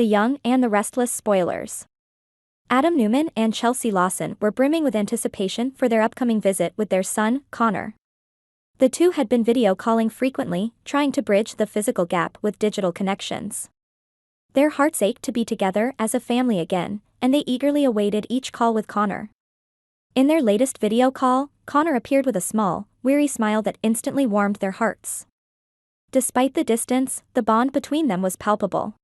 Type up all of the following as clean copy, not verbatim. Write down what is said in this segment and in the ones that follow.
the young and the restless spoilers. Adam Newman and Chelsea Lawson were brimming with anticipation for their upcoming visit with their son, Connor. The two had been video calling frequently, trying to bridge the physical gap with digital connections. Their hearts ached to be together as a family again, and they eagerly awaited each call with Connor. In their latest video call, Connor appeared with a small, weary smile that instantly warmed their hearts. Despite the distance, the bond between them was palpable.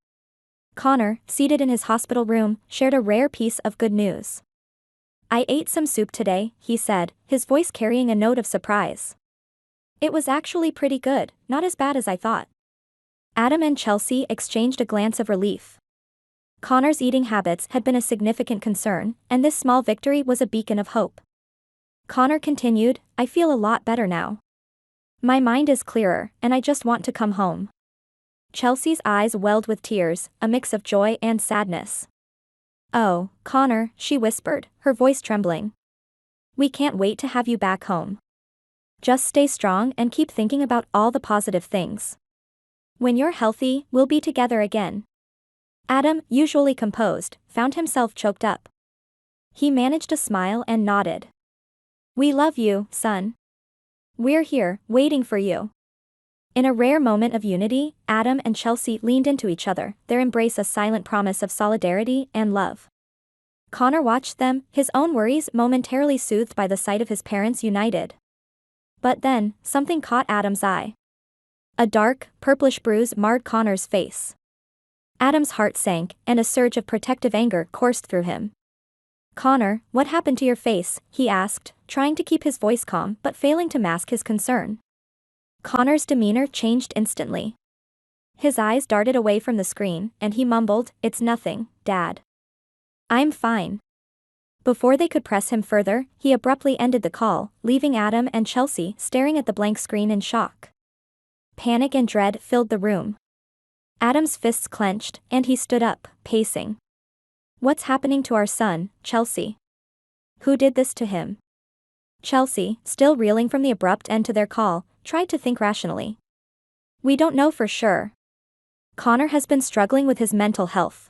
Connor, seated in his hospital room, shared a rare piece of good news. "I ate some soup today," he said, his voice carrying a note of surprise. "It was actually pretty good, not as bad as I thought." Adam and Chelsea exchanged a glance of relief. Connor's eating habits had been a significant concern, and this small victory was a beacon of hope. Connor continued, "I feel a lot better now. My mind is clearer, and I just want to come home." Chelsea's eyes welled with tears, a mix of joy and sadness. "Oh, Connor," she whispered, her voice trembling. "We can't wait to have you back home. Just stay strong and keep thinking about all the positive things. When you're healthy, we'll be together again." Adam, usually composed, found himself choked up. He managed a smile and nodded. "We love you, son. We're here, waiting for you." In a rare moment of unity, Adam and Chelsea leaned into each other, their embrace a silent promise of solidarity and love. Connor watched them, his own worries momentarily soothed by the sight of his parents united. But then, something caught Adam's eye. A dark, purplish bruise marred Connor's face. Adam's heart sank, and a surge of protective anger coursed through him. "Connor, what happened to your face?" he asked, trying to keep his voice calm but failing to mask his concern. Connor's demeanor changed instantly. His eyes darted away from the screen, and he mumbled, "It's nothing, Dad. I'm fine." Before they could press him further, he abruptly ended the call, leaving Adam and Chelsea staring at the blank screen in shock. Panic and dread filled the room. Adam's fists clenched, and he stood up, pacing. "What's happening to our son, Chelsea? Who did this to him?" Chelsea, still reeling from the abrupt end to their call, tried to think rationally. "We don't know for sure. Connor has been struggling with his mental health.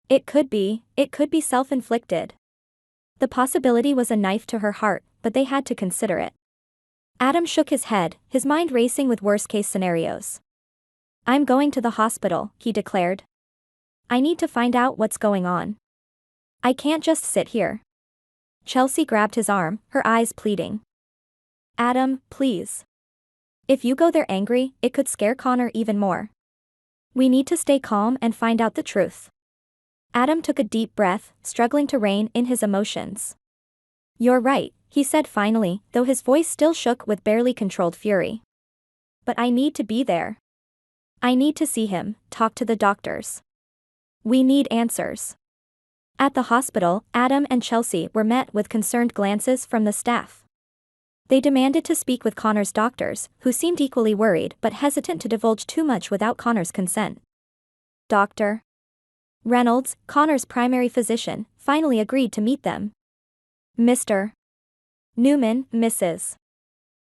It could be self-inflicted." The possibility was a knife to her heart, but they had to consider it. Adam shook his head, his mind racing with worst-case scenarios. "I'm going to the hospital," he declared. "I need to find out what's going on. I can't just sit here." Chelsea grabbed his arm, her eyes pleading. "Adam, please. If you go there angry, it could scare Connor even more. We need to stay calm and find out the truth." Adam took a deep breath, struggling to rein in his emotions. "You're right," he said finally, though his voice still shook with barely controlled fury. "But I need to be there. I need to see him, talk to the doctors. We need answers." At the hospital, Adam and Chelsea were met with concerned glances from the staff. They demanded to speak with Connor's doctors, who seemed equally worried but hesitant to divulge too much without Connor's consent. Dr. Reynolds, Connor's primary physician, finally agreed to meet them. "Mr. Newman, Mrs.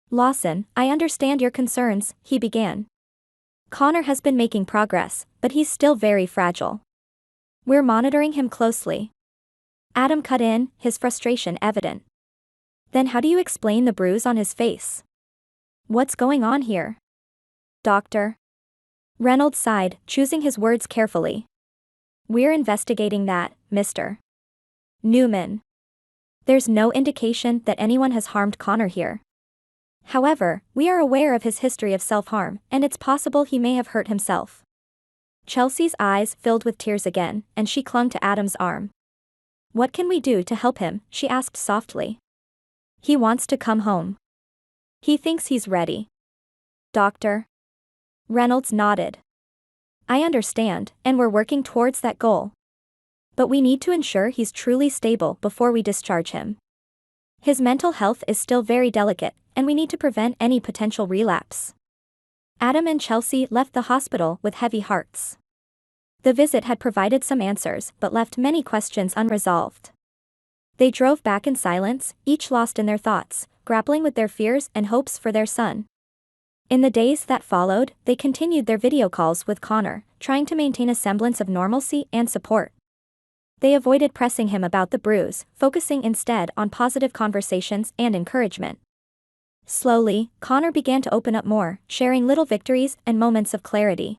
Lawson, I understand your concerns," he began. "Connor has been making progress, but he's still very fragile. We're monitoring him closely." Adam cut in, his frustration evident. "Then how do you explain the bruise on his face? What's going on here?" Dr. Reynolds sighed, choosing his words carefully. "We're investigating that, Mr. Newman. There's no indication that anyone has harmed Connor here. However, we are aware of his history of self-harm, and it's possible he may have hurt himself." Chelsea's eyes filled with tears again, and she clung to Adam's arm. "What can we do to help him?" she asked softly. "He wants to come home. He thinks he's ready." Dr. Reynolds nodded. "I understand, and we're working towards that goal. But we need to ensure he's truly stable before we discharge him. His mental health is still very delicate, and we need to prevent any potential relapse." Adam and Chelsea left the hospital with heavy hearts. The visit had provided some answers but left many questions unresolved. They drove back in silence, each lost in their thoughts, grappling with their fears and hopes for their son. In the days that followed, they continued their video calls with Connor, trying to maintain a semblance of normalcy and support. They avoided pressing him about the bruise, focusing instead on positive conversations and encouragement. Slowly, Connor began to open up more, sharing little victories and moments of clarity.